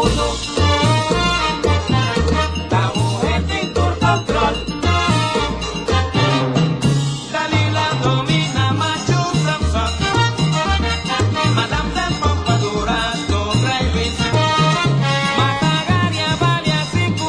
todo. La mujer tiene control. Dalila domina macho Samson. Madame de Pompadour sobre Luis. Matagaria valia cinco.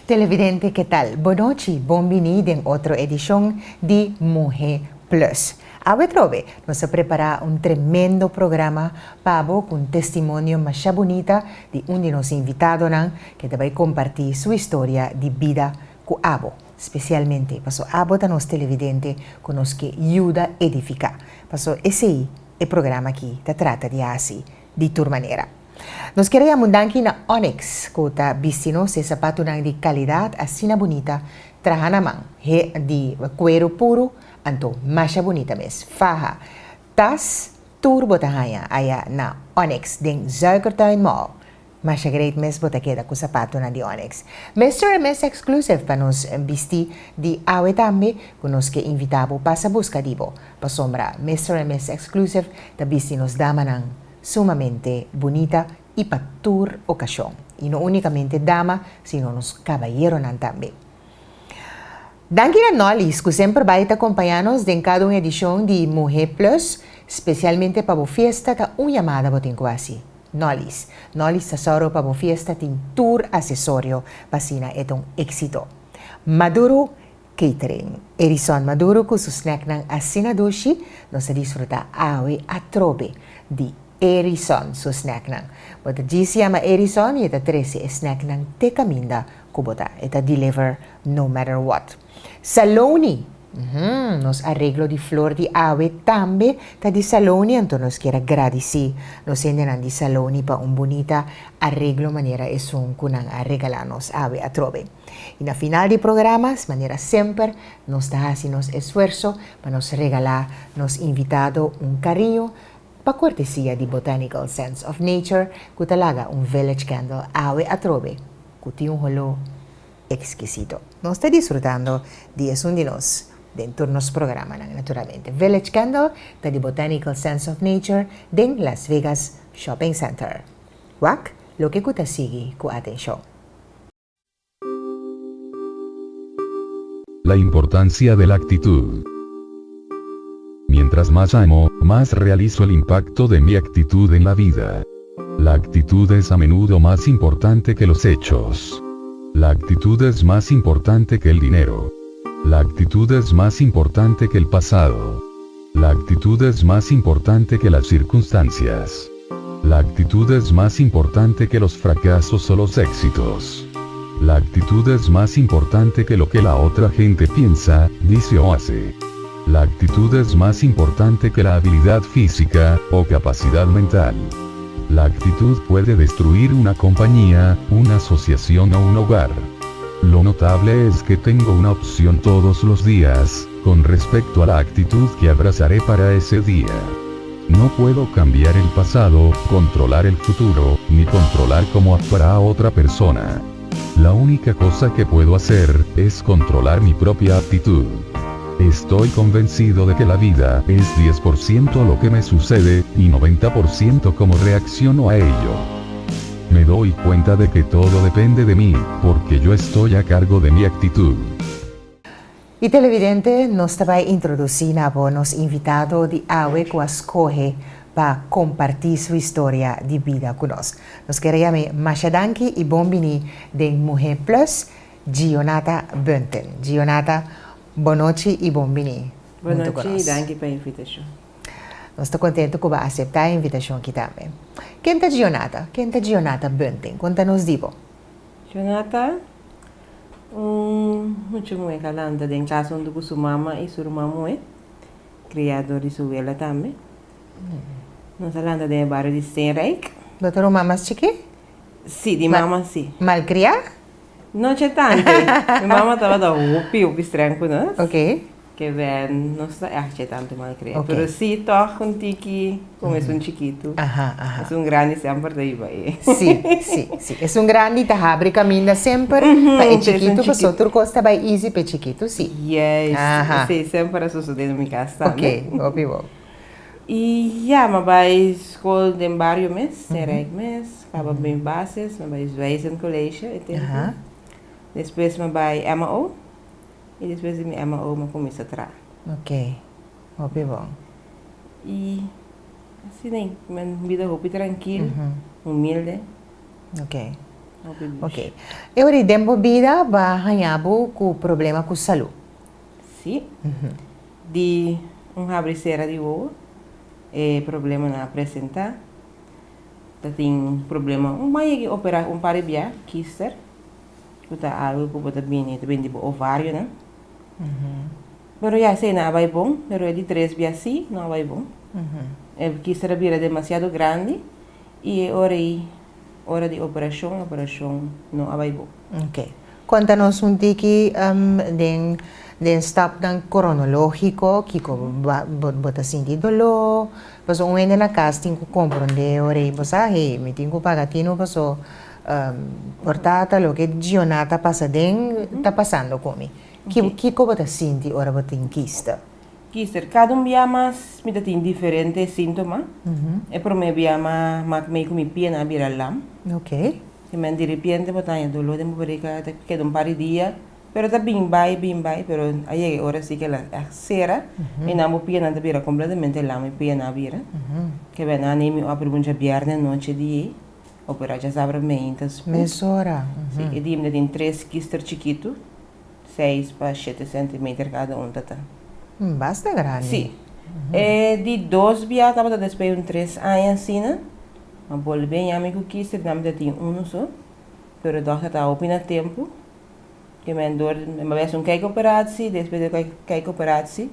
Televidente, ¿qué tal? Buonanotte, bienvenido en otra edición de Mujer Plus. Hoy trove, nos prepara un tremendo programa para con testimonio más bonita de un de los invitados que te va a compartir su historia de vida con Abo. Especialmente, paso Abo de los televidentes con los que ayuda a edificar. Paso ese el programa aquí te trata de así, de tu manera. Nos queremos dar na Onyx, que está vistiendo ese zapato de calidad así bonita, trajanaman, de cuero puro, anto más bonita mes, faja, tas, turbo tahaya, aya na Onyx, den Zuikertuin Mall. Mas great mes bota queda com sapato na de Onyx. Mr. and Miss Exclusive para nos vestir de awe tambe, com nos que invitabo passa busca dibo. Pa sombra, Mr. and Miss Exclusive, ta visti nos dama sumamente bonita y para tour ocasión. Y no únicamente dama, sino nos caballero también. Danke a Nolis, que sempre vai acompanhar-nos em cada uma edição de Mujer Plus, especialmente para a festa, tá uma chamada botem quase. Nolis tesoro para a festa tem tour acessório, para sina é um éxito. Maduro Catering. Erison Maduro com seu snack ng asinadushi, nós desfruta awe atrobe de Erison seu snack ng. Bota di se chama Erison e ita 13 snack ng tekaminda kubota. Ita deliver no matter what. Saloni. Nos arreglo de flor de ave tambe ta di saloni anto nos quiera agradeci. Nos endenan di saloni pa un bonita arreglo manera es un kunang a regalarnos ave a trove. Y na final de programas manera siempre nos da así nos esfuerzo para nos regalar nos invitado un cariño pa cortesía de Botanical Sense of Nature que talaga un village candle ave a trove. Kuti un holo exquisito. Nos está disfrutando de un de nos dentro de nuestro programa, naturalmente. Village Candle, de Botanical Sense of Nature, de Las Vegas Shopping Center. Wak, lo que kuta sigue con atención. La importancia de la actitud. Mientras más amo, más realizo el impacto de mi actitud en la vida. La actitud es a menudo más importante que los hechos. La actitud es más importante que el dinero. La actitud es más importante que el pasado. La actitud es más importante que las circunstancias. La actitud es más importante que los fracasos o los éxitos. La actitud es más importante que lo que la otra gente piensa, dice o hace. La actitud es más importante que la habilidad física o capacidad mental. La actitud puede destruir una compañía, una asociación o un hogar. Lo notable es que tengo una opción todos los días, con respecto a la actitud que abrazaré para ese día. No puedo cambiar el pasado, controlar el futuro, ni controlar cómo actuará otra persona. La única cosa que puedo hacer, es controlar mi propia actitud. Estoy convencido de que la vida es 10% lo que me sucede, y 90% cómo reacciono a ello. Me doy cuenta de que todo depende de mí, porque yo estoy a cargo de mi actitud. Y televidente, nos va a introducir a nos invitado de Awe que escoge para compartir su historia de vida con nosotros. Nos queremos Mashadanki y Bombini de Mujer Plus, Gionata Bunten. Gionata, buonanotte e bombini. Buonanotte e danke per l'invitazione. Nós estamos contentes que vai aceitar a invitação aqui também. Quem é Gionata? Quem é Gionata Bunting? Conta-nos dibo. Gionata, muito bem calanda em casa onde sua mama e sua mamãe, criador de sua ela também. Nós falando de bairro de Steenrijk. Doutor, mamas chique? Sim, de mama sim. Malcriar? Não c'è tante. Minha mamma estava da più estranho com nós. Ok. Que vem, não c'è tanto malcriar. Okay. Pero sim, toch um tiki, como é um chiquito. Ajá. É um grande sempre daí vai. Sim. É um grande tahabri caminha sempre. É chiquito, mas outro costa vai easy para chiquito, sim. Yes. Sim, sempre sucede no meu caso também. Ok, óbvio. E ja, maar bij school de barrio mes, de Rijk mes, acaba bem bases, maar bij Zwijzen College, Aha. depois maar bij MAO, e depois de MAO maar começa a tra. Ok. Hopi bom. E assim, né, minha vida hopi tranquila, humilde, Ok. hopi Ok. Eu ri dembo vida ba hanhabo com problema com saúde. Sim, de abriceira de ovo, problema na apresentar, tem problema, mais que operar paribia, kister, que tá algo que pode bem de ovário, né? Pero já sei não vai bom, pero é de 3 via sim, não vai bom. É kister vira demasiado grande e hora de operação não vai bom. Ok. Conta-nos um tiki den stap dan cronológico, que bota sentir dolor, pues um ene na casa tem que compreender, ore, pues hey, me tenho que pagar tino, pues portata lo que Gionata passa den, tá passando comigo. Que bota sentir ora bota inquista? Kister, cada dia mais me tem diferentes sintomas. É por mim dia mais meio que me pia na vira lam. Ok. Que me de repente botar dolor de mobrica, que de par de dia. Pero tá bem bem, pero aí agora sim que ela cera e não me pia na vira completamente lá me pia na vira. Que vem na nem a pergunta viernes noite de operar já sabe meitas. Mesora. Sim, e de tem 3 kister chiquito, 6 para 7 centímetros cada um tá. Basta grande. Sim. É de 2 via estava depois 3 anos assim, né? Mas bol bem amigo kister não me tem só. Pero dosta tá opina tempo. Que me dor, me vez kijk operatie, depois de kijk operatie,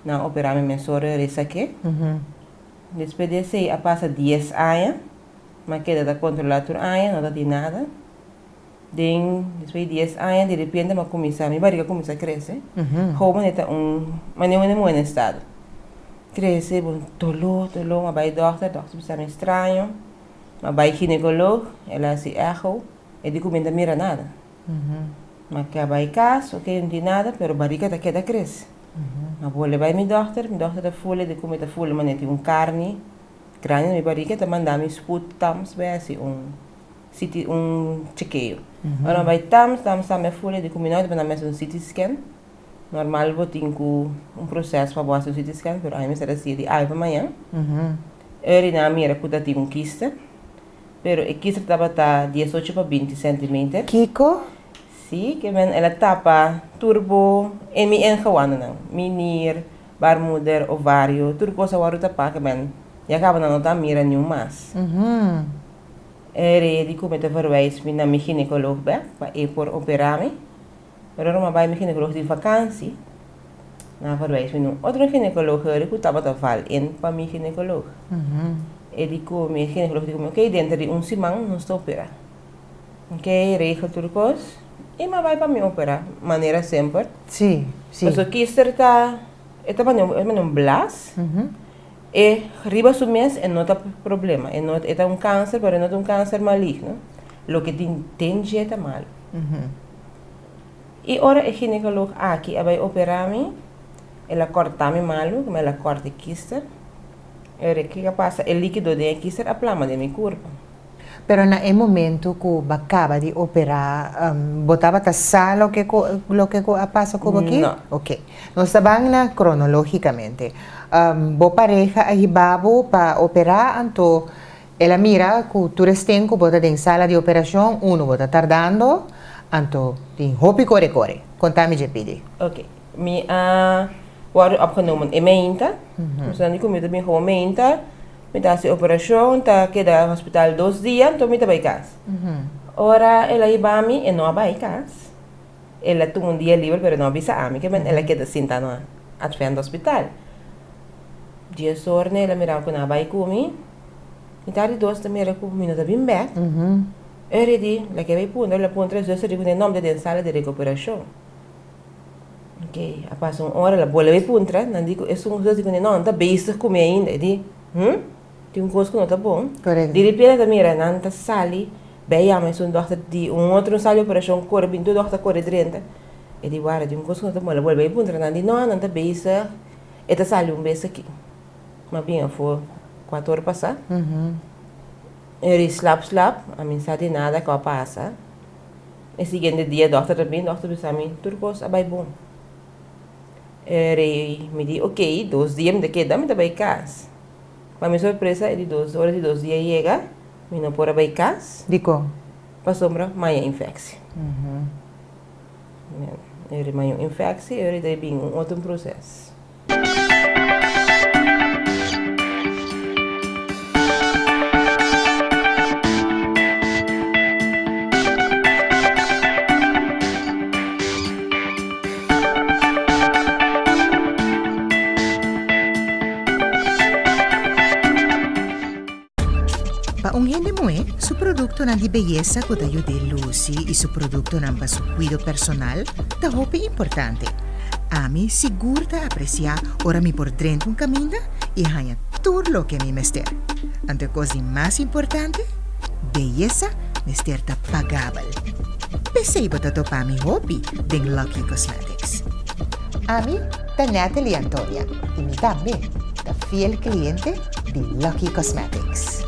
na operar me mesora resaque. Depois desse a passa 10 anos, mas queda da controlar por anos, não dá de nada. Depois de 10 anos, de repente, me começa, minha barriga começa a crescer. Como neta mas não é bom estado. Cresce, bom, dolor, mas vai doctor precisa me estranho, mas vai ginecólogo, ela se echo, e digo, não mira nada. Mas que vai caso, ok, não tem nada, pero barriga tá queda cresce. Mas vou levar meu doctor da folha de comer da folha, mas tem carne, grande na minha barriga, tá mandando sput tams, vai assim chequeio. Agora vai tams a folha de comer nós, mas um CT scan. Normal vou ter processo para fazer um CT scan, pero aí me será assim de para amanhã. Eu na minha cuida tem quista, pero a quista estava 18 para 20 centímetros. Kiko? Sim, que ela tapa turbo e me engawana não, minir, barmuder, ovário, tudo coisa waru tapa que e acaba não tá mira nenhum mais. De como te verwijs me na mijn gynaecoloog para ir por operar-me. Pero não vai meu gynaecoloog de vakantie. Na verwijs me num outro gynaecoloog que estava a val in para meu gynaecoloog. E como meu gynaecoloog diz, ok, dentro de semana não estou operar. Ok, regel tudo coisa. E mas vai para me operar, maneira sempre. Sim, sim. Mas o kister está num blas. E riba do mês não tem problema. É um câncer, mas não é um câncer maligno. O que tem jeito mal. E ora o ginecólogo aqui vai operar-me, ela corta-me malo, como ela corta o kister. E o que passa? O líquido do kister aplama de meu corpo. Pero na momento que acaba de operar, botava a sala lo que passa com aqui? Não. Ok. Nós estamos na cronológicamente. Bo pareja arribava para operar, então ela mira que tu tem que botar em sala de operação, bota tardando, então tem hopi corre. Conta-me, GPD. Ok. Me worden opgenomen in Meinta. Dus dan kom je bij gewoon Meinta. Met deze operatie, dan queda no hospital 2 dias, então me vai casa. Ora ela iba a mim e não vai casa. Ela tem dia livre, pero não avisa a mim que ela queda sentada no frente do hospital. Dia sorne ela mirava que não vai comigo. E tarde 2 também era comigo, tá bem back. Eu disse, ela que vai pôr, ela põe 3 vezes o nome da sala de recuperação. Ok, a passa uma hora, ela vai pôr, não digo, é só digo, não, tá bem comigo ainda. Eu disse, tem coisa que não tá bom. Correto. De repente, tá mira, não tá sali, bem, mas um doctor de outro sala de operação, corre, bem, tu doctor corre 30. Eu disse, guarda, tem coisa que não tá bom, ela vai pôr, não digo, não tá bem, e tá sali beijo aqui. mas bem, foi 4 horas passar. Ele slap, a mim sabe nada que vai passar. E seguinte dia, doctor disse a mim, tudo coisa vai bom. Ele me disse, ok, 2 dias me queda, me dá bem casa. Para minha surpresa, ele 2 horas e 2 dias chega, me não pode bem casa. Dico. Para sombra, mais infecção. Ele mais infecção, ele tem bem outro processo. Paungende mo su produkto na di belleza ko tayo de Lucy y su produkto ng pasucuido personal ta hope importante. Ami siguro ta aprecia ora mi por dentro un caminda y hanya todo lo que mi mester. Ante cosa más importante, belleza mester ta pagable. Pesay ba to pa mi hobby ding Lucky Cosmetics. Ami ta Natalie Antonia y mi también ta fiel cliente de Lucky Cosmetics.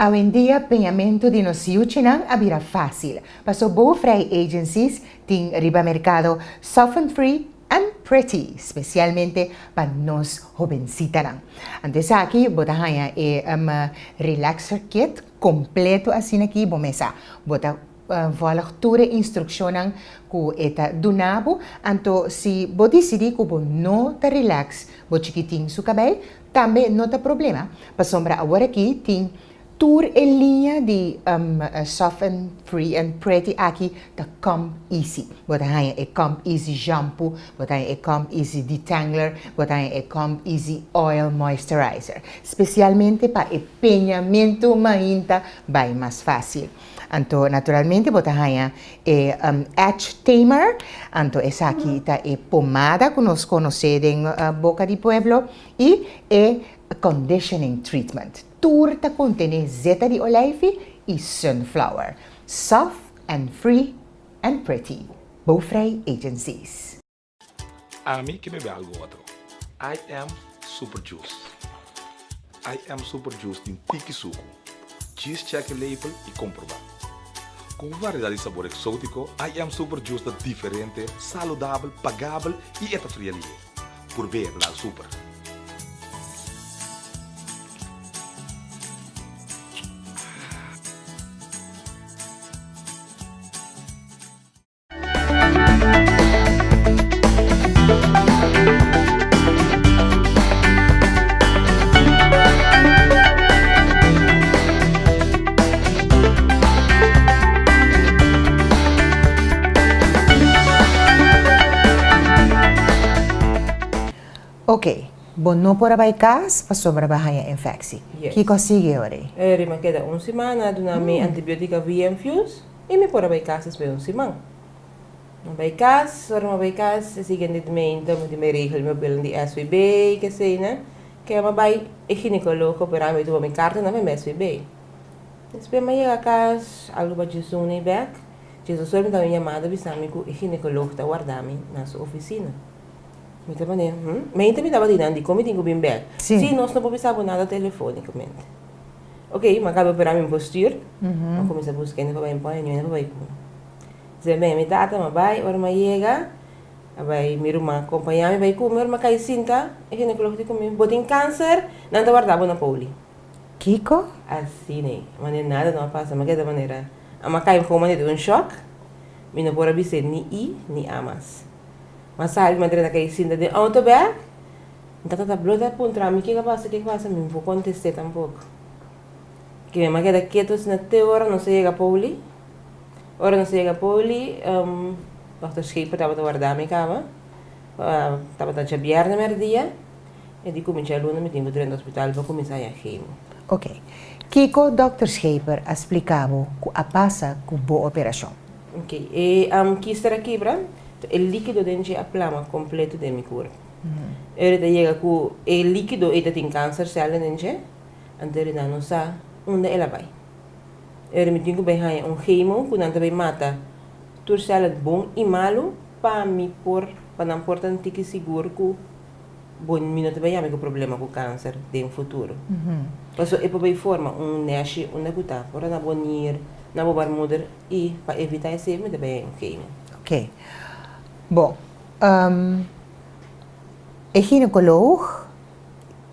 Hoy en día, peñamento de nocio chinang abira fácil. Paso Bow Frey Agencies ting riba mercado Soften Free and Pretty, especialmente para nos jovencita nang. Antes aquí, botahaya relaxer kit completo así aquí bomesa. Bota volgture instruccionan ku eta dunabo anto si bo decidi ku bo no ta relax bo chiquiting su cabel tambe no ta problema pa sombra agora aqui ting tour en línea de Soft and Free and Pretty aqui ta Comb Easy botahaya e Comb Easy shampoo botahaya e Comb Easy detangler botahaya e Comb Easy oil moisturizer especialmente pa e peñamento mainta vai mais fácil. Anto naturalmente botahaya e Edge Tamer, anto esa aquí ta e pomada que nos conocen Boca di Pueblo y conditioning treatment. Turta contiene zeta di oleive y sunflower. Soft and free and pretty. Bow Frey Agencies. A mí que me ve algo otro. I am Super Juice. I am Super Juice de Tiki Suco. Cheese check label y comprobar. Con variedad de sabor exótico, I am Super Juice da diferente, saludable, pagable y eta friendly. Por ver la super. Ok, bom não por abaikas para sobra bahaya infecção. Yes. Que consigue ora? Ele me queda 1 semana, dona me antibiótica via infuse e me por abaikas es 1 semana. Abaikas, ora abaikas, seguinte de me então de me regel me bill de SVB, que sei, né? Que é uma bai e ginecólogo para me do me carta na me SVB. Depois me chega a casa, algo para Jesus nem back. Jesus só me dá uma chamada bisami que o ginecólogo está guardando na sua oficina. Me estava né? Mas me estava dizendo como tenho bem back. Sim, nós não podemos saber nada telefonicamente. Ok, mas acaba para mim postura. Eu comecei a buscar ainda para ir para ainda para ir. Dizer bem, me data, mas vai, ora me chega, vai me irmã acompanhar me vai comer, mas cai cinta, e que não coloque comigo, botem câncer, não te guardava na poli. Kiko? Assim, né? Mas nada não passa, mas que da maneira. A macai como de um choque, me não pode dizer ni I, ni amas. Mas sabe, madre da cai cinta de autobag, então tá blota pontra, me que passa, me vou contestar tampouco. Que me queda quietos na teoria, não se chega a poli. Ora não chega a poli, Dr. Scheper estava a guardar a minha cama, estava a chabear na minha dia, e de comecei a luna, me tinha que ir no hospital para começar a queimo. Ok. Kiko, Dr. Scheper explicava que a passa com boa operação. Ok. E quisera quebra, o líquido dentro a plama completo de meu corpo. Ele chega com o líquido e tem câncer célula dentro, então ele não sabe onde ela vai. Ele me tinha bem um queimo, que não também mata tudo célula bom e malo para me por para não importante que seguro que bom minuto vai amigo problema com câncer no futuro. Mas é para forma nasce uma guta para na bonir na boa mudar e para evitar esse me também ok. Ok. Bom, é ginecologo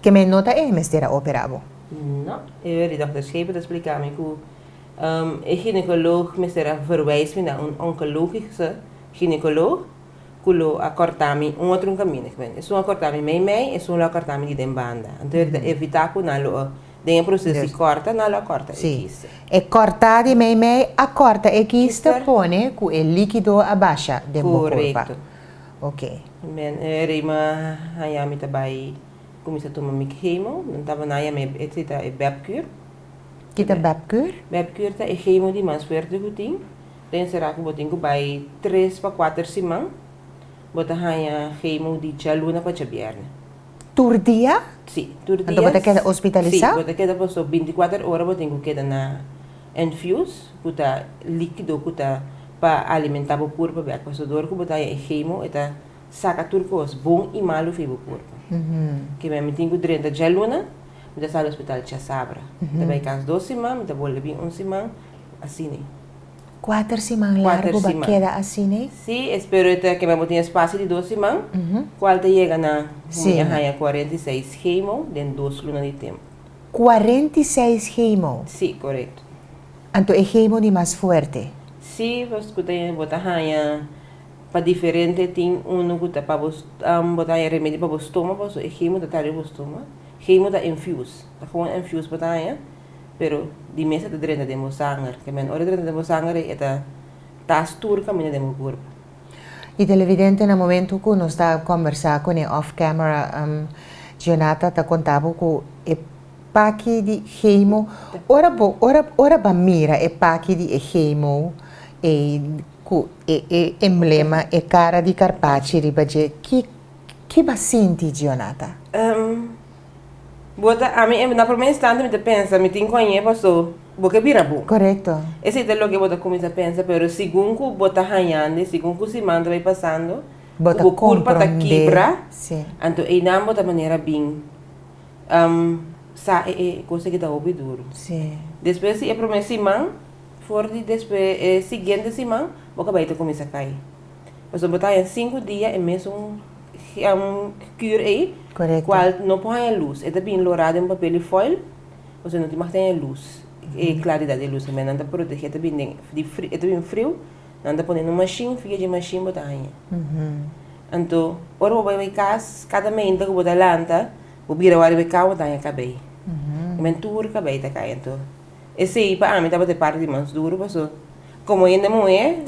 que me nota é mestera operabo. Não, eu era dokter Schepen te explicar-me que een gynaecoloog misera verwijst me naar een oncologische gynaecoloog que lo acortami um outro caminho que é só acortami mei é só acortami de banda então evitar que não lo tem processo de corta não lo corta Sim. É cortar de meio a corta é que está pone com o líquido abaixo de correto. Ok. Men rima hayami tabay começa a tomar chemo não tava na hayami etc é bebkuur. Kita babkur? Bebkuur tá é chemo de mais forte que tem. Tem será que botem que vai 3 para 4 semanas. Bota hanya chemo de chaluna para chabiarne. Tur dia? Sim, tur dia. Então bota queda hospitalizado? Sim, bota queda passou 24 horas botem que queda na infuse, bota líquido bota para alimentar o corpo, para passou dor que bota é chemo, eta saca turcos bom e malo fibo corpo. Que me tem que 30 chaluna. Muda sala hospital de Sabra. Também caso 2 semanas, muda bolha bem 1 semana, assim né. 4 semanas largo ba queda assim né? Sim, espero que me tenha espaço de 2 semanas. Qual te chega na minha 46 chemo, dentro 2 lunas de tempo. 46 chemo? Sim, correto. Então é chemo de mais forte? Sim, você tem botar para diferente tem que tá para botar remédio para o estômago, é chemo da tarde o estômago. Chemo da infuse, tá gewoon infuse botar pero di mesa de drena de mo sangue, que men ora drena de mo sangue é tá astur caminho de mo corpo. E televidente no momento que nós está conversando com ele off camera, Jonathan tá contava com o paque de chemo, ora ba mira é paque de chemo e emblema é cara de Carpacci ribaje que ba senti Jonathan? Bota a mim na primeira instante me pensa, me tem conhece passou, boca vira bom. Correto. Esse é o que bota começa a pensar, pero segundo bota ranhando, segundo se manda vai passando, bota o corpo tá quebra. Sim. Então aí não bota maneira bem, sa coisa que dá o duro. Sim. Depois se a primeira semana, for de depois seguinte semana, boca vai começa a cair. Mas botar em 5 dias é mesmo cure aí. Correto. Qual não põe a luz, é bem lourado em papel e foil, você não te mantém a luz, e claridade de luz, mas não está proteger, é bem frio, não está põe uma machine, fica de machine botar aí. Então, ora vai casa, cada mês que botar lanta, o bira vai cá botar aí cabei. Mas tudo cabei tá caindo. Então, esse aí para mim estava de parte de mãos duro, passou. Como ainda mulher,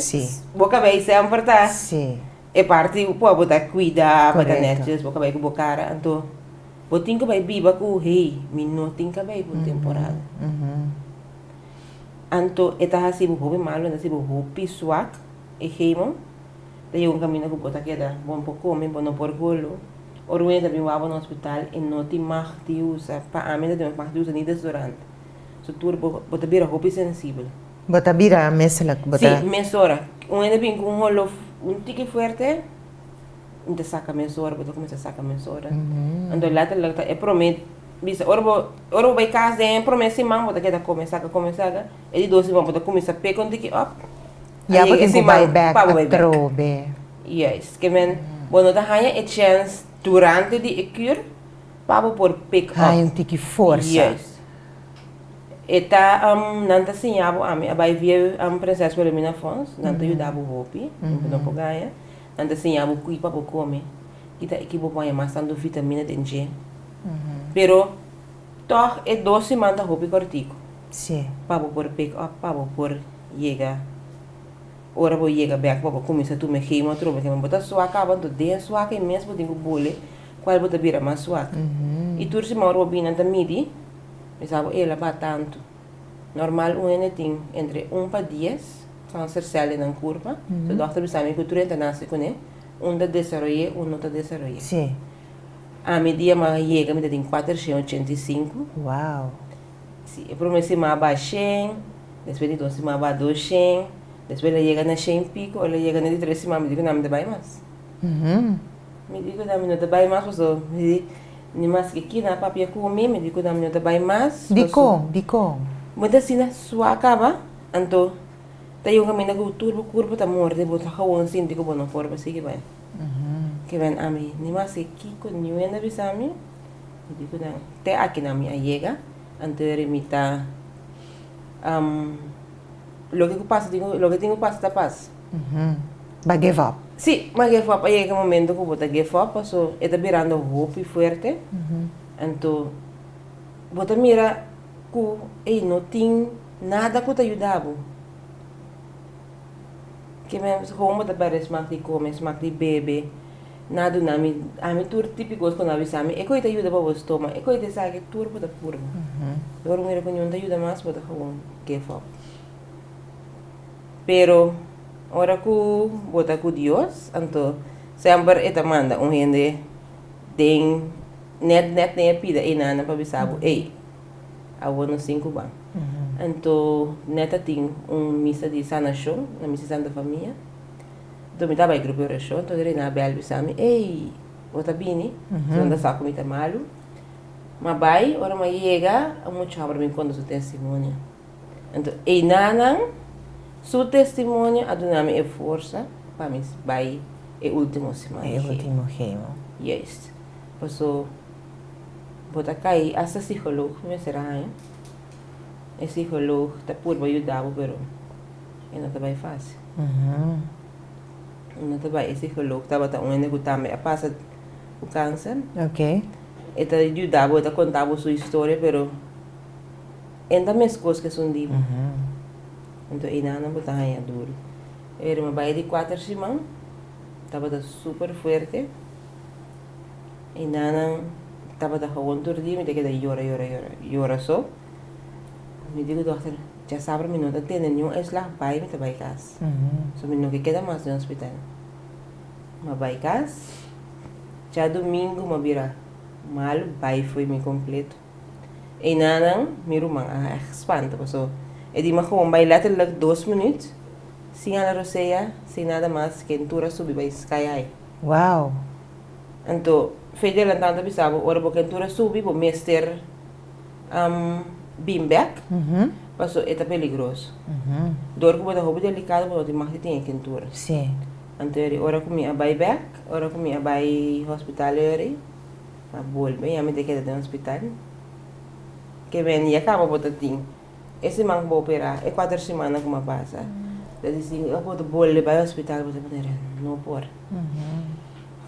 boca cabei sempre tá. Sim. É parte pode botar cuidar para netos, boca vai com bocara, então botinho vai biba com rei, minutinho vai por temporada. Então eta assim o malo, assim o pisuac, e heimo, daí caminho que botar queda, bom por comer, bom por golo. Oruen também vai no hospital e não te mag de usa, para a mim não mag de usa nem desodorante. So tudo bota bira roupa sensível. Bota bira mesla, bota. Sim, mesora. Ainda bem com um rolo tique forte, não saca mesora, bota começa a sacar mesora. Então lá é prometo, bisa ora vai casa é promessa mão, bota que da começar, e de 12 mão bota começa a pegar um tique up. Já bota que vai back a trobe. Yes, que men, bueno da hanya a chance durante de cure, para por pick up. Ai, um tique força. Yes. Eta nanta sinhabo ami abai via princesa Wilhelmina Fons, nanta ajudava o hopi, não pogaia. Nanta sinhabo kui para comer. Kita equipo põe mais tanto vitamina de G. Pero toch é 2 semanas hopi cortico. Sim. Para por pick up, para por chega. Ora vou chega back para começar tu me queima outro, porque me botar suaca, abanto de suaca e mesmo tenho bole, qual botar vira mais suaca. E tu se mora bem nanta midi. Pensava, ela vai tanto. Normal, tem entre 1 para 10 câncer célula na curva. O doutor pensava que o 30 nasce com ele. Da desenvolve, não está desenvolve. Sim. A medida mais chega, me tem 485. Uau. Sim, a promessa mais baixa, depois de 2 mais baixa 200, depois ela chega na 100 pico, ela chega na 3 mais, me digo, não me dá mais. Me digo da minuta vai mais, paso, ni mais que aqui na papia comer, me digo da minuta vai mais. Diko. Muita sina sua acaba, anto tayo kami naguturo kurbo ta morde bota hawon sin digo bono forma sige ba. Que ven ami, ni mais que aqui con niuena bisami, me digo da te aqui na minha llega, anto remita lo que pasa, digo, lo que tengo pasa ta paz. Ba give up. Sí, mas give up, aí é que momento que eu bota give up, passo, está virando hope forte. Então, bota mira que não tem nada que te ajudava. Que mesmo como bota para smack de comer, smack de bebe, nada na mi, a mi tur típicos quando avisame, é que te ajuda para o estômago, é que te sabe que tur bota curva. Agora mira que não te ajuda mais, bota como give up. Pero ora ku bota ku Dios, anto sempre eta manda gente den net pida inana pa bisabo, awono 5 ba. Anto neta ting misa de sanação, na misa Santa Família. Do me tava grupo de oração, to dire na bel bisami, bota bini, sonda saco mita malu. Ma bai, ora ma chega, a muito abra me conta seu testemunho. Anto nana su testemunho adunami é força para mim vai é último semana. É o último remo. Yes. Passo bota cai essa psicólogo me será, é psicólogo tá por vai ajudar pero não tá bem fácil. Não tá bem psicólogo tá bota onde que tá me passa o câncer. Ok. E tá ajudar bota contar sua história pero ainda mais coisas que são divo. Então, inana botar aí duro. Era uma baía de 4 semanas, estava super forte. Inana estava da rua todo dia, me deu que llora só. Me digo, doutor, já sabe, me não está tendo nenhum eslah, pai, me está vai casa. So, me não queda mais no hospital. Me vai casa, já domingo, me vira mal, pai foi me completo. Inana, me irmã, espanta, passou. E di gewoon bij letterlijk 2 minutos, sem a roceia, sem nada mais, que a altura subir vai escaiar. Wow. Então, feito ela tanto bisabo, ora porque a altura subir, vou mester beanbag, passou é peligroso. Dor que bota roupa delicado, bota mais que tem aqui a altura. Sim. Então, ora comi a back, ora comi a hospital, a volve, a me te queda no hospital. Que vem e acaba bota ting. Esse man vou operar, é 4 semanas que me passa. Eu disse, eu vou levar ao hospital, mas não pode.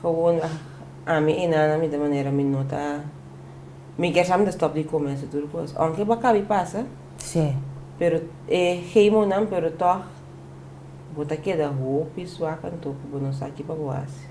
Gewoon, a minha inana, me da maneira, me nota, me quer chamar de stop de comer essa tudo coisa. Aunque vai caber passa, Sim. pero heimo não, pero toch, bota que da roupa e sua canto, porque não sabe que para boas.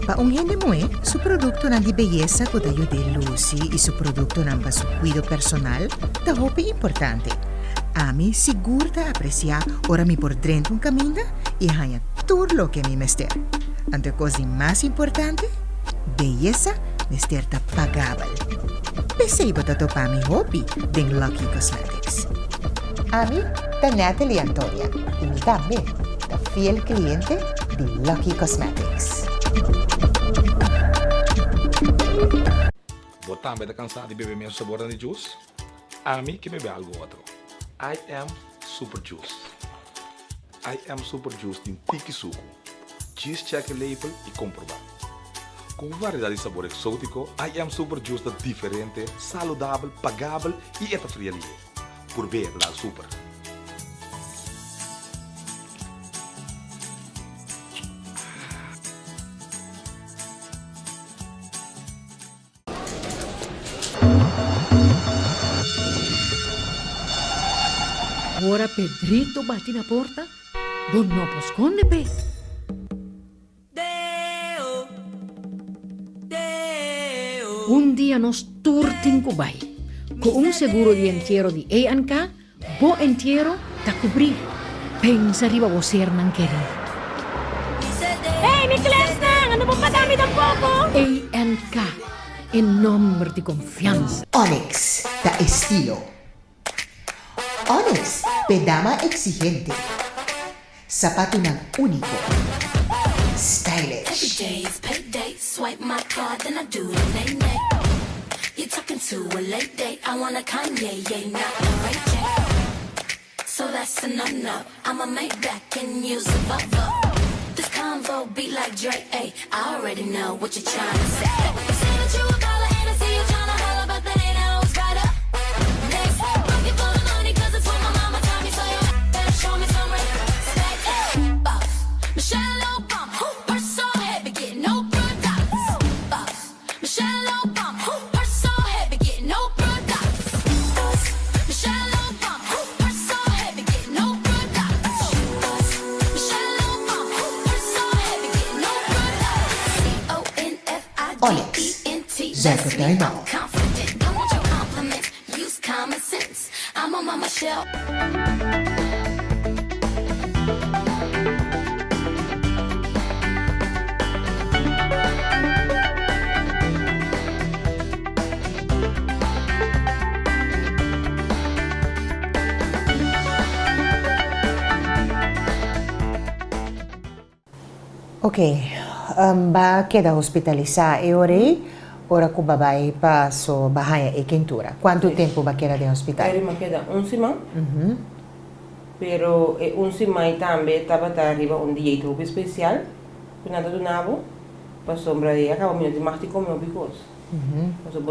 Paungene mo su producto na di belleza ko dayo de Lucy e su producto na su cuido personal da hope importante. Ami seguro da apreciar ora mi por dentro un camino e hanya todo lo que mi mester. Ante cosa más importante, belleza mester ta pagable. Pensei bota topa mi hobby den Lucky Cosmetics. Ami da Natalie Antonia e mi también da fiel cliente de Lucky Cosmetics. Botar bem cansado de beber mesmo sabor de juice? A mim que beber algo outro. I am Super Juice. I am Super Juice de Tiki Suco. Cheese check label e comprovar. Com variedade de sabor exótico, I am Super Juice é diferente, saudável, pagável e eta fria. Por ver lá super. Ora Pedrito bate na porta, bon no posconde pe. Un día nos turtin kubay, con un seguro de entierro de A&K, bo entierro ta cubrir. pensa riba bosier ng keri. Hey, Miklas na! Ano pong padami ng poco? ANK, en nombre de confianza. Onyx, da estilo. Onyx, pedama exigente. Sapato ng único. Every Stylish. day is payday. Swipe my card, then I do the nay-nay. You're talking to a late date. I want a Kanye, yeah, not a Ray J. So that's a no-no. I'ma make back and use a Volvo. This convo be like Drake, ayy. I already know what you're trying to say. You say that you a baller and I see you trying to holler, but that ain't how it's right up. Next, looking for the money 'cause it's what my mama taught me. So you better show me some respect. Boss, Michelle Obama, purse so heavy, get no products. Boss, Michelle Obama, purse so heavy, get no products. Boss, Michelle Obama, purse so heavy, get no products. Boss, Michelle Obama, purse so heavy, get no products. Onyx, Zac of Diamond. Confident, don't want your compliments. Use common sense. I'm on my Michelle. Okay, ba queda hospitalizada e ora ku babay pa so bahaya e quentura. Quanto tempo ba queda de hospital? Pero me queda un semana. Pero un semana também estava arriba um dieta especial. Nada do nabo. Para sombra de acaba minuto mais de comer bicos.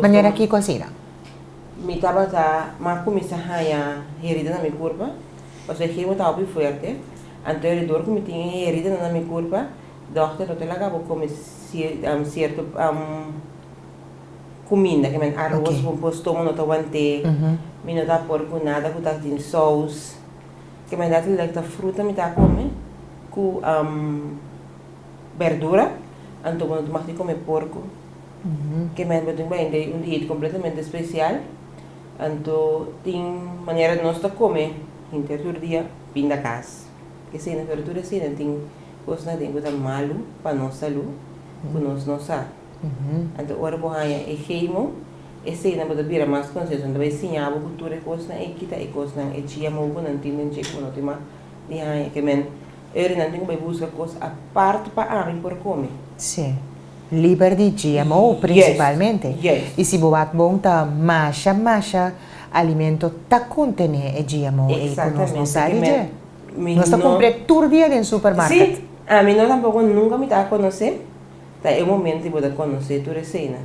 Mañana aqui cocina. Mi estava mas comisa haya herida na minha curva. Ou seja, eu estava bem forte. Anterior que me tinha herida na minha curva. Doctor não te acabou comer certo comida que men arroz Okay. com postoma não te aguentei. Me não dá porco nada que tá tem sauce. Que men dá tudo fruta me tá comer com verdura. Então quando tu mais de comer porco. Que men botem bem de dieta completamente especial. Então tem maneira de nós tá comer interior dia bem da casa. Que se na verdura se não tem coisa tem coisa malo para nossa saúde, que nós não sabe. Então ora bohanha é queimo, e se na boda bira mais consciência, então vai ensinar a cultura coisa é que tá e coisa é tia mo não tem nem cheio não tem mais de hanha que men não tem que buscar coisa a parte para abrir por comer. Sim. Liber de GMO principalmente. Yes. E se boat bom tá masha alimento tá contene e GMO e que nós não sabe de. Nós tá compre todo dia no supermercado. Sim, a mim não tampouco nunca me tá a conhecer. Tá é o momento de poder conhecer tua recena.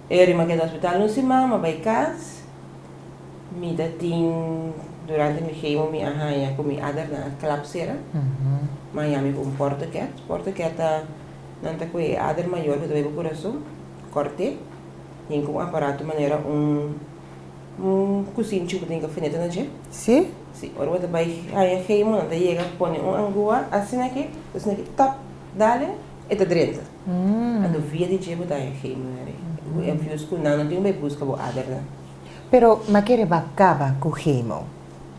Eu irmã que no hospital não se mama, vai casa. Me dá durante me queimo me arranha com me adar na clapsera. Miami com porta-cat não tá com adar maior que do coração, corte. E com aparato maneira cozinho tipo tem gafaneta na gente. Sim? Sim, ora você vai aí queimo não tá chega põe angua assim aqui top dale e tá dentro. A do via de jeito tá queimo né. Eu fiz com não tem bem busca o adar. Pero maquere bacaba com queimo.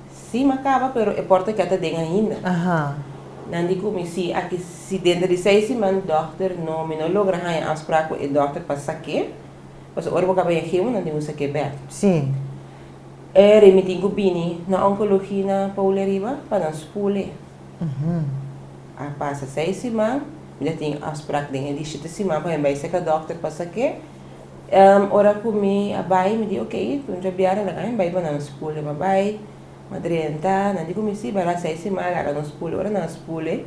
Sim, acaba, pero é porta que até tem ainda. Aham. Não digo me se aqui se dentro de 6 semanas doctor não me não logra a afspraak com o doctor para saque. Mas ora vou acabar aqui não digo saque bem. Sim. Remiting ko bini na oncologia na Paula Riba para nas pule. A passa 6 semanas, já tem afspraak dingen die 7 semanas para vai ser que doctor para saque. Ora comi abai me di okay, então já biara na kain bai para nas pule babai. Madrenta, não digo me se para 6 semanas para nas pule, ora nas pule.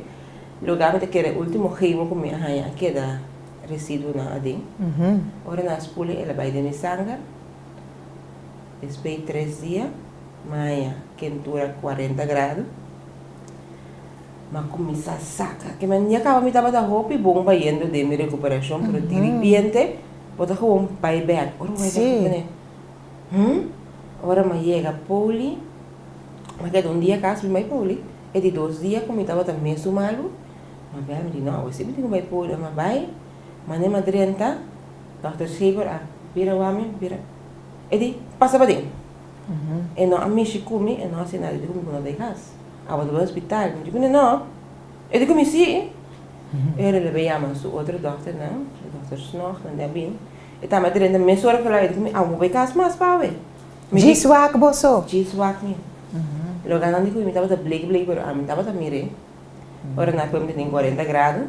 Lugar me que era último queimo comi a queda resíduo na ading. Ora nas pule ela vai de mi sangue. Esperei 3 dias, maia, quentura 40 graus. Mas começa a saca, que man acaba me tava da roupa e bom vai indo de minha recuperação, pero de ambiente, bota com pai back. Ora vai Sim. Ora mas chega Pauli, mas que dia casa me vai Pauli, e de 2 dias como tava também sumalo, mas bem me diz não, você me tem que vai Pauli, mas vai, mas nem madrenta, Dr. Schreiber, vira o homem, vira. E di, passa para dentro. E não, a mim se come, e não assim nada de como não dá casa. Aba do hospital. Eu digo, não. Eu digo, sim. Ele levei a mão do outro doutor, não? O doutor Snoch, não é bem. Eu estava treinando, me sora falar, eu digo, vou ver caso mais para ver. Jiswak boso. Jiswak me. Logo não digo, eu estava da blake, pero a mim estava da mire. Ora na foi em 40 graus.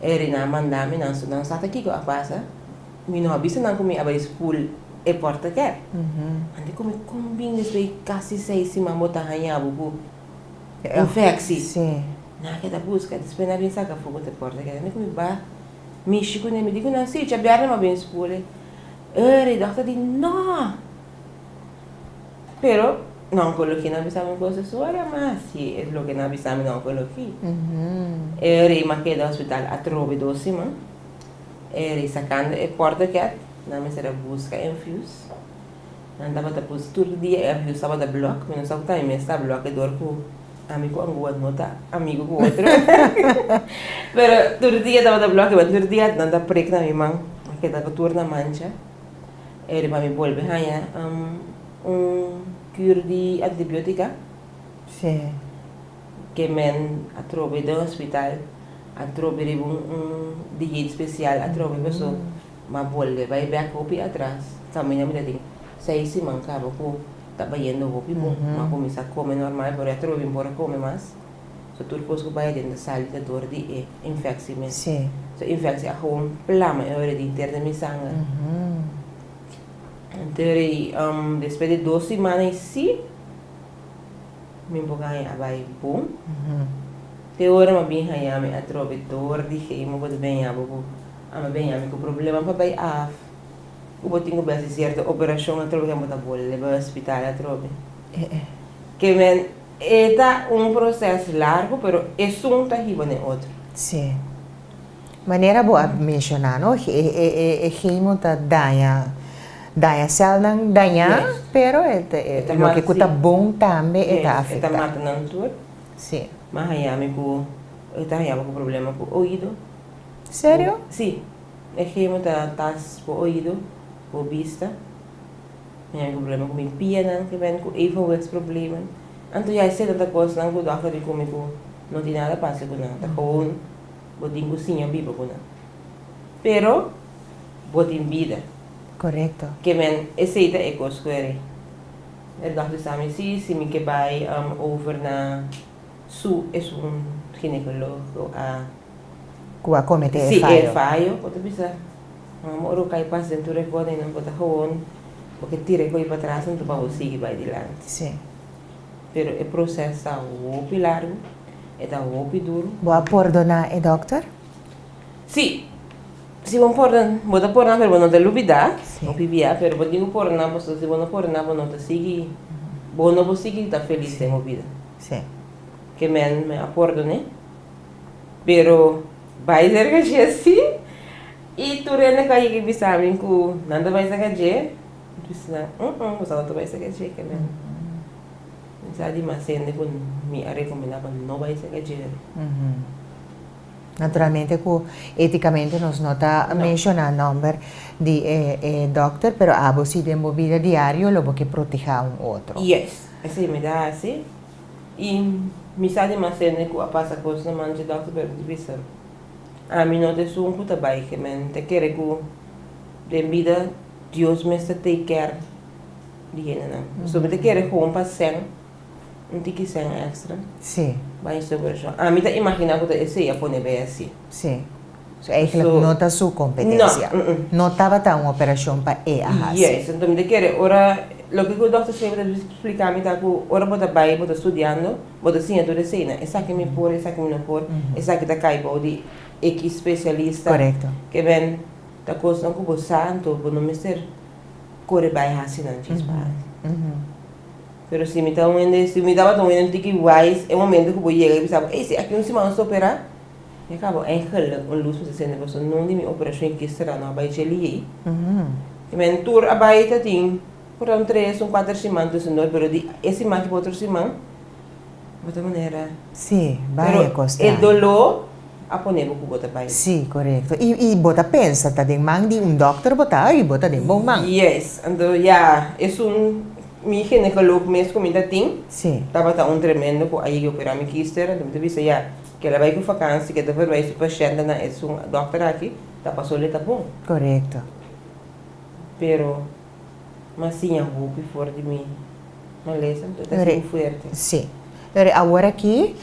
Ele na mandame não sata aqui com a passa. Me não avisa não comi abrir spool e porta que. Ande comi combina isso quase 6 cima botar ranha bubu. Infecção. Sim. Na que da busca, depois na bem saca fogo de porta que. Ande comi ba. Me chico nem me digo não sei, já abre uma bem spool. Ele doctor diz não. Pero não coloquei na bisa uma coisa só, mas se é lo que na bisa não coloquei. Ele maquei do hospital a trove doce, man. Ele sacando a porta que na mesa era busca infuse. Andava da pus todo dia infuse estava da bloco, mas não sabe também mas está bloco dor com amigo angua nota amigo com outro. Pero todo dia estava da bloco, mas todo dia nada prek na minha mão, que da turna mancha. Ele para me volver hanya cure de antibiótica. Sim. Que men a trove do hospital, a trove de dieta especial, a trove pessoa, mas volve vai back up atrás, caminha muito assim, 6 semanas acaba com tá indo hopi bom, mas começa a comer normal, por a trove embora come mais, so tudo coisa que vai dentro da sala de dor de infecção mesmo. Sim. So infecção é um plama é hora de interna minha sangue. Então depois de 2 semanas sim me embogai abai bom. Te ora ma bem hayame a trove dor de heimo bod bem abo ama bem ame com problema para bai af. O botinho bem certa operação a trove que tá bol leva ao hospital a trove. Que men é processo largo, pero é um tá riba ne outro. Sim. Maneira boa mencionar, não? É heimo tá danha cel nang danha, pero lo que cuta bom também está afetado. Está matando tudo. Sim. Mas hayame com com problema com ouvido. Sério? Sim. É heimo tá com ouvido, com vista. Hayame com problema com minha pierna, que vem com even problema. Então já sei tanta coisa não que o doutor de comigo não tem nada passa com nada, tá com botinho cozinha biba com nada. Pero botin vida. Correto. Que men aceita é coisa que é. El doctor sabe se me que vai over na é ginecólogo a Kua comete sim, falho. é falho, pode pensar. Moro cai passa dentro do recorde e não pode roon, porque tira coi para trás não vai seguir vai adiante. Sim. Pero o processo está muito largo, está muito duro. Boa perdonar o doctor? Sim. Se vão por não, pero não te olvidar, Sim. não pibia, pero vou digo por não, se vão por não te seguir, vou não seguir, tá feliz em vida. Sim. Que me acordo, né? Pero vai ser que é assim, e tu rende cai que bisabem que nada vai ser que tu você não vai ser que que men. Sabe mas sendo com me recomendava não vai ser que Naturalmente, eticamente nos nota mencionar o nome de doctor, pero a você de movida diário, logo que proteja outro. Yes, assim me dá assim. E me sabe mas sendo que a passa coisa não mande doctor pero divisa. A mim não te sou puta bai que men te quer que de vida Deus me está take care de gente não. So me te quer com paciente não tem que ser extra. Sim. Vai sobre isso. A mim tá imaginar que esse ia pôr bem assim. Sim. So, eigenlijk nota sua competência. Não estava tão uma operação para a Yes, então me quer ora lo que o doctor sempre explicar me tá que ora bota bai bota estudando, bota sim toda cena. Essa que me por, essa que me não por, essa que tá cai de equipe especialista. Correto. Que vem da coisa não que santo, por não me ser corre bai assim antes Pero se me estão indo, se me dava tão indo que wise, é um momento que eu vou chegar e pensava, ei, se aqui não se manda operar, e acabou, é engelado, luz para ser pessoa não de minha operação que será não vai gelir. E men tour a baita tem, por 3 ou 4 semanas não, pero de esse mais que outra semana, de outra maneira. Sim, vai costar. O dolor a poner com bota baita. Sim, correto. E bota pensa, tá de mang de doctor bota, e bota de bom mang. Yes, então já, é Mi ginecoloog mesmo comida ting. Sim. Tava tá tremendo com aí operar mi kister, então me disse já que ela vai com vacância, que deve ver se paciente na é um doctor aqui, tá passou ele tá bom. Correcto. Pero mas sim a roupa fora de mim. Maleza, tá assim forte. Sim. Pero agora aqui,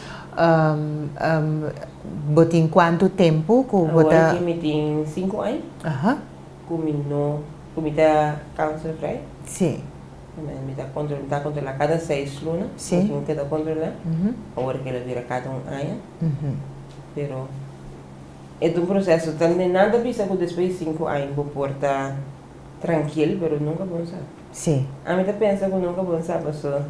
botin quanto tempo que Agora bota... que me tem 5 anos, Aham. comida câncer frei. Sim. Me tá controlando cada 6 lunas. Sim. Tem que tá controlando. Uhum. Agora que ela vira cada ano. Uhum. Pero é um processo, também nada pensa que depois de 5 anos vou portar tranquilo, pero nunca vou saber. Sim. A mim tá pensa que nunca vou saber, só.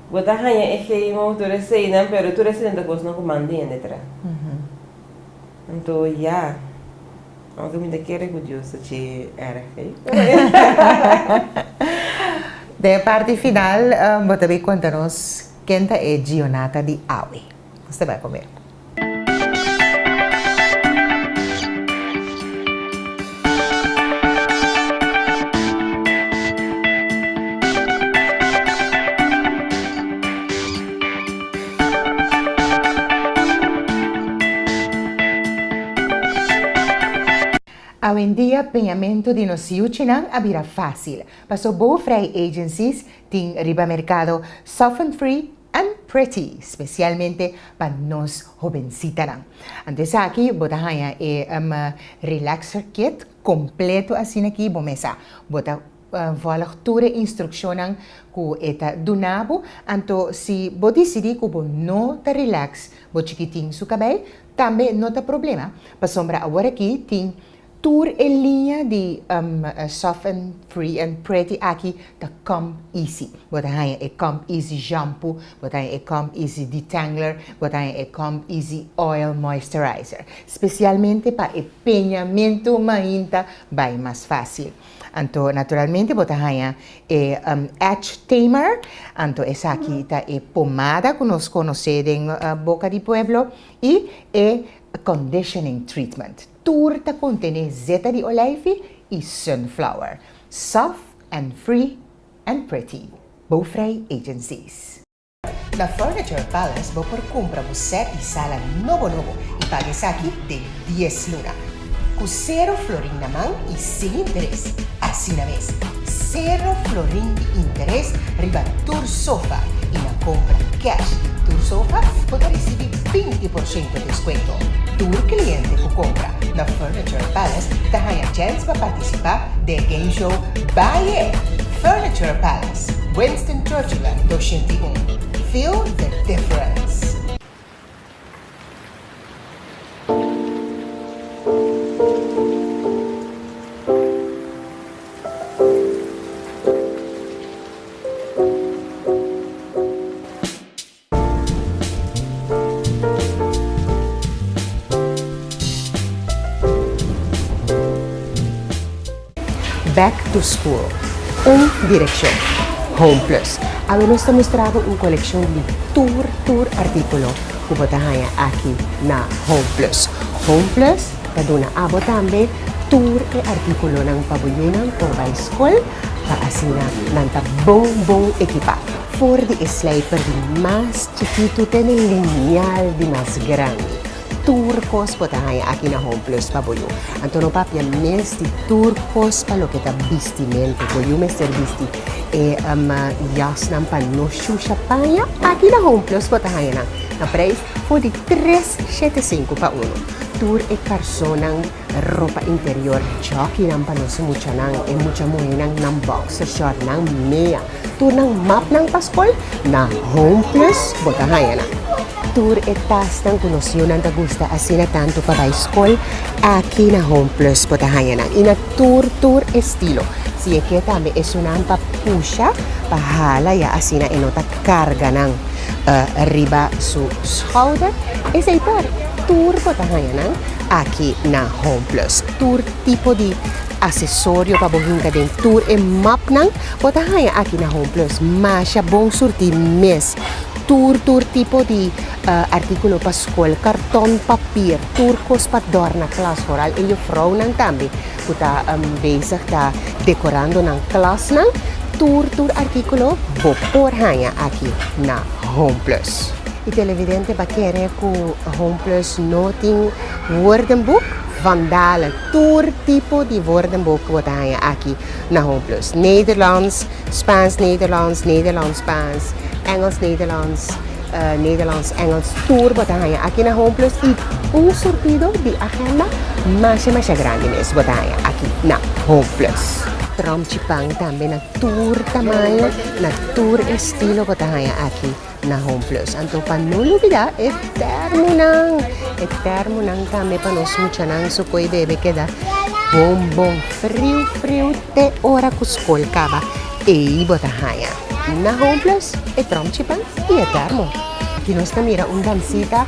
Vou dar ranha é que eu tô recebendo, pero tu recebendo coisa não comanda em detrás. Uhum. Então, já, aunque me quer que Deus te era, ok? De parte final, bota bem conta-nos quem é Gionata de Awe. Você vai comer. Hoy en día, pagamento de nos yuchinan abira fácil. Paso Bow Free Agencies tin riba mercado soft and free and pretty, especialmente para nos jovencitas. Antes aquí, botahaya relaxer kit completo assim aqui, bomesa. Bota volg toere instructionen ku eta dunabo, anto si bo decidi ku bo no ta relax, bo chiquiting su cabel, tambe no ta problema. Pa sombra agora aqui, ting tour en linha de soft and free and pretty aqui da Come Easy. Botahaya e Come Easy shampoo, botahaya e Come Easy detangler, botahaya e Come Easy oil moisturizer. Especialmente para o penhamento mainta vai mais fácil. Anto naturalmente botahaya e Edge Tamer, anto essa aqui tá e pomada que nós conhecemos Boca de Pueblo e conditioning treatment. Turta contém zeta de olive e sunflower. Soft and free and pretty. Bow Free Agencies. Na Furniture Palace, vou por compra você e sala novo e pague aqui de 10 luna. Com 0 florin na mão e sem interesse. Assim na vez, 0 florin de interesse riba Tour Sofa e na compra cash de Tour Sofa pode receber 20% de desconto. Tour cliente que compra na Furniture Palace tem a chance para participar do game show Buy It. Furniture Palace, Winston Churchill 201. Feel the difference. Back to School. Dirección. Home Plus. Habemos mostrado una colección de tour artículo que botahaya aquí na Home Plus. Home Plus, kaduna abo tambe tour e artículo ng pabuyunan o by school para asina nanta bong equipa. For the slide per di mas chiquito ten lineal di mas grande. Turcos botahaya aquí na Home Plus pabuyo. Antono papia mes di turcos pa lo que ta vestimento. Boyo mes servisti e yas ng panosyo siya paya aquí na Home Plus botahaya na price for di 375 pa uno. Tour e karsonang ropa interior, jockey ng panosyo mucha nang e mucha muhinang ng boxer short ng mea. Tour ng map ng Paskol na Home Plus botahaya na. Tour e tas ng kunosyon ng tagusta asina tanto pa by school aquí na Home Plus botahaya na. Ina tour estilo. Si eketa me esunan pa pusha pahala ya asina inota karga ng riba su shoulder. Esa ipar tour botahaya na aquí na Home Plus. Tour tipo di aksesoryo pabuhinga din tour e map ng botahaya aquí na Home Plus. Masya bong surti mes. Tour tipo di artículo pa school, karton papir, turcos pa dorna class oral e yung vrouw ng tambi. Kuta bezig ta decorando ng class ng tour artículo por hanya aqui na Home Plus. E televidente ba querer que Home Plus no tem woordenboek vandalen tour tipo die woordenboek wat hanya aqui na Home Plus. Nederlands, Spaans, Nederlands, Nederlands, Spaans, Engels, Nederlands, Nederlands, Engels tour wat hanya aqui na Home Plus e sortido de agenda mais grande mesmo wat hanya aqui na Home Plus. Tramchipang também na tour tamanho, na tour estilo wat hanya aqui na Home Plus. Então, para não olvidar, eterno nang também para nós mucha nang sukoy bebe queda bom, frio, te hora que escola acaba e bota hanya. Na Home Plus, tramchipang e eterno. Que nós mira dancita,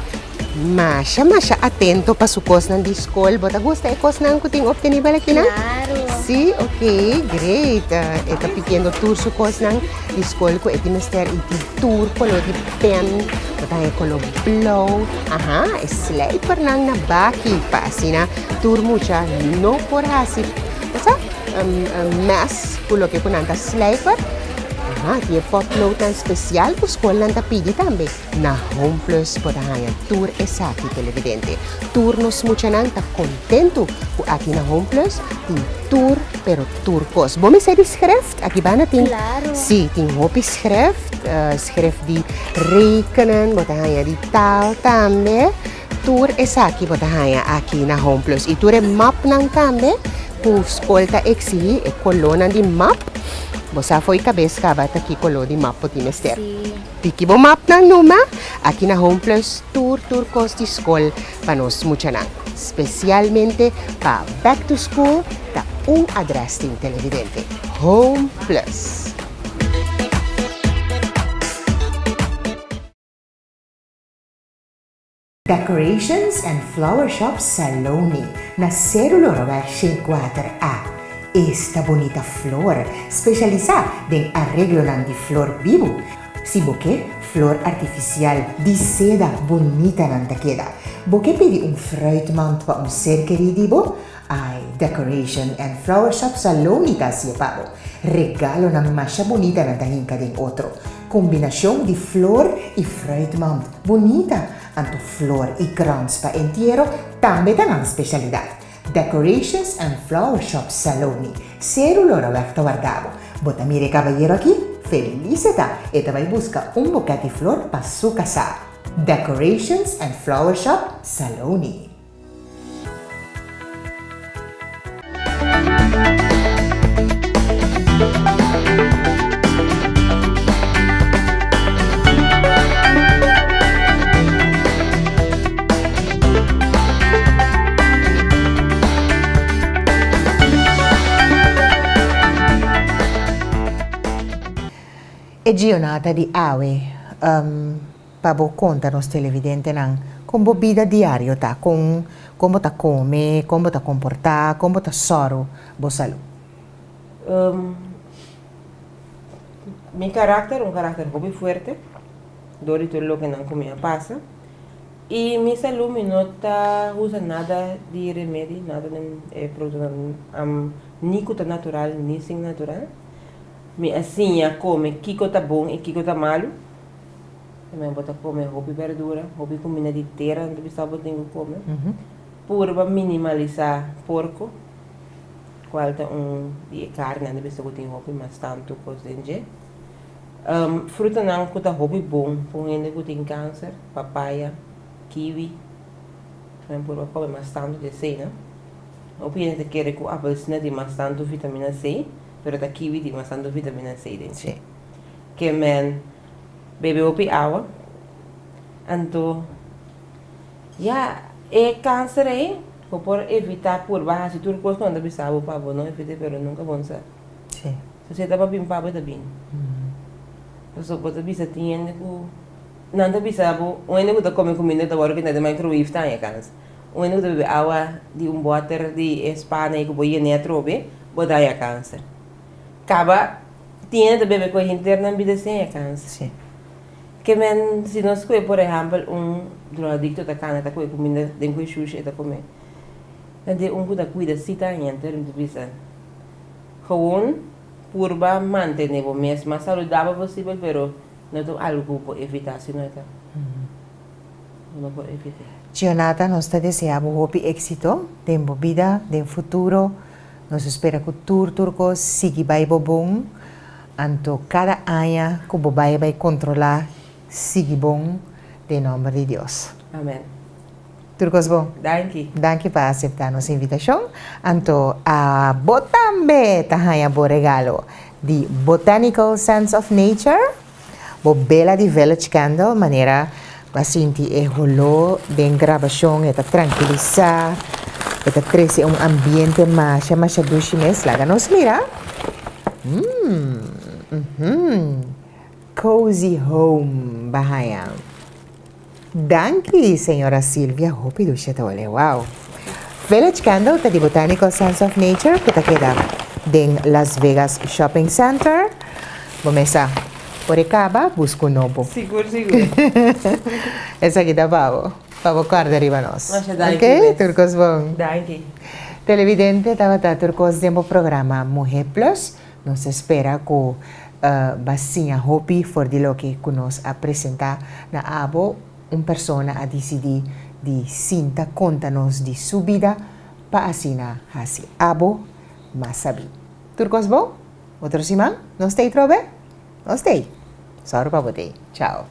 masha atento para su cos ng discol. Bota gusta cos nang kuting obtenible aqui na? Claro. Sí, ok, great. Eta pidiendo tour su cos ng discol ko iti mister iti tour ko lo di pen. Bota ko lo blow. Aha, sliper nang nabaki pa sina tour mucha no por hasip. Basta mas kulo ke kunanta sliper. Tie potlood ng special po school ng tapidi tambe na Home Plus po tahayan tour esaki televidente. Turnos mo siya nang kontento po aki na Home Plus ting tour pero tour kos. Bome sa di schrift, aki ba natin? Claro. Si, ting hopi schrift, schrift di rekenen, po tahayan di taal tambe. Tour esaki po tahayan aki na Home Plus. Iture map ng tambe, po school ta eksihi, kolonan di map. Bosa foi cabeça acaba aqui colo di map di mister. Tiki bo map nang numa, aqui na Home Plus tour cost school panos mucha nang. Especialmente pa back to school ta address ting televidente. Home Plus. Decorations and Flower Shop Saloni na Celuloro 54A. Esta bonita flor, especializada en arreglo de flor vivo. Si bouquet, flor artificial de seda bonita nanta queda. Bouquet pedi fruitmand pa ser querido. Ay, Decoration and Flower Shop Saloni siya pabo. Regalo ng masya bonita nanta hinka din otro. Kombinasyon de flor y fruitmand bonita. Anto flor y crowns pa entero, tambe tanang specialidad. Decorations and Flower Shop Saloni. Celuloro verto guardavo. Botamire caballero aquí, felicita. Eta vai busca un bouquet de flor pa su casa. Decorations and Flower Shop Saloni. E giornata di awe, pabo conta nos televidente nang combo vida diario ta, con como ta come, como ta comporta, como ta soro, bo salud. Mi carácter, un carácter muy fuerte, dorito lo que no comía pasa. Y mi salud mi no usa nada de remedio, nada de producto ni cuta natural, ni sin natural. Mi assim come kiko tá bom e kiko tá malo. Também bota comer roupa e verdura, roupa e comida de terra, onde você tem que comer. Purba minimalizar porco. Qual tá de carne, onde você tem roupa mas tanto coisa de. Fruta não que tá roupa bom, por ainda que tem câncer, papaya, kiwi. Também purba comer mas tanto de C, né? O piante quer que a apelsina tem mais tanto vitamina C. Pero da kiwi di masando vitamina C dentro. Sí. Que men bebe opi agua. Anto cáncer aí, por evitar por baixo se tudo coisa quando bisabo para não evitar pero nunca bom sa. Sí. Se você tava bem para tá bem. Só pode bisa tiene ku nanda bisabo, o ene que come comida da hora que nada microwave tá aí câncer. O ene que bebe água de water de Espanha que boia netrobe, bodaya câncer. Acaba tiene de beber coisa interna vida sem câncer. Sí. Que men se nós comer por exemplo drogadicto da cana tá comer comida den coi sushi tá comer. Dan de que cuida cita em termos de bisa. Gewoon purba mantener o mes más saludable posible, pero no es algo por evitar, sino es no por evitar. Jonathan, nos te deseamos hopi éxito de vida, de futuro. Nos espera que turco sigue baibo bom. Anto cada año que vai controlar sigue bom de nombre de Dios. Amén. Turcos bom. Danke. Danke por aceptar nuestra invitación. Anto a botambe tahaya bo regalo de Botanical Sense of Nature. Bo bela de Village Candle, manera pasinti e holo de grabación eta tranquilizar, eta trece un ambiente más duchimes. Laga nos mira. Cozy home bahaya. Danke, señora Silvia. Hope du chatole. Wow. Village Candle de Botanical Sense of Nature que te queda en Las Vegas Shopping Center. Bomesa. Por acaba, busco novo. Seguro. Essa aqui dá pavo guarda arriba nós. Ok, Ok, turcos bom. Danke. Televidente, estava turcos dentro do programa Mujer Plus. Nos espera com basinha hopi for de lo que nos apresenta na abo persona a decidir de cinta conta-nos de sua vida para assina hasi abo masabi. Turcos bom? Outro simão? Nos tem trobe? Nos tem. Soro para bote. Chao.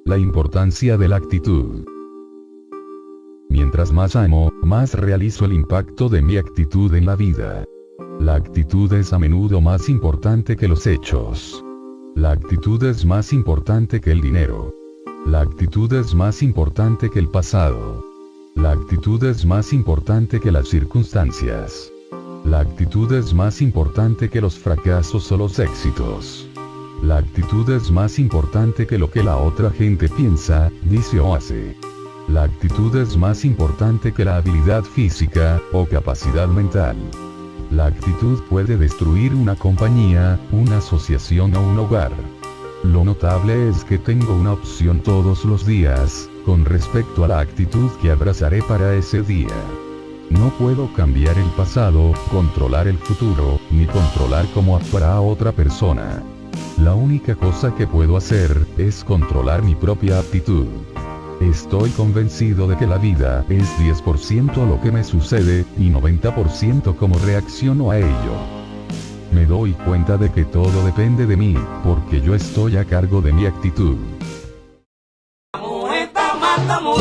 La importancia de la actitud. Mientras más amo, más realizo el impacto de mi actitud en la vida. La actitud es a menudo más importante que los hechos. La actitud es más importante que el dinero. La actitud es más importante que el pasado. La actitud es más importante que las circunstancias. La actitud es más importante que los fracasos o los éxitos. La actitud es más importante que lo que la otra gente piensa, dice o hace. La actitud es más importante que la habilidad física o capacidad mental. La actitud puede destruir una compañía, una asociación o un hogar. Lo notable es que tengo una opción todos los días, con respecto a la actitud que abrazaré para ese día. No puedo cambiar el pasado, controlar el futuro, ni controlar cómo actuará otra persona. La única cosa que puedo hacer, es controlar mi propia actitud. Estoy convencido de que la vida es 10% lo que me sucede, y 90% cómo reacciono a ello. Me doy cuenta de que todo depende de mí, porque yo estoy a cargo de mi actitud. La mujer está matando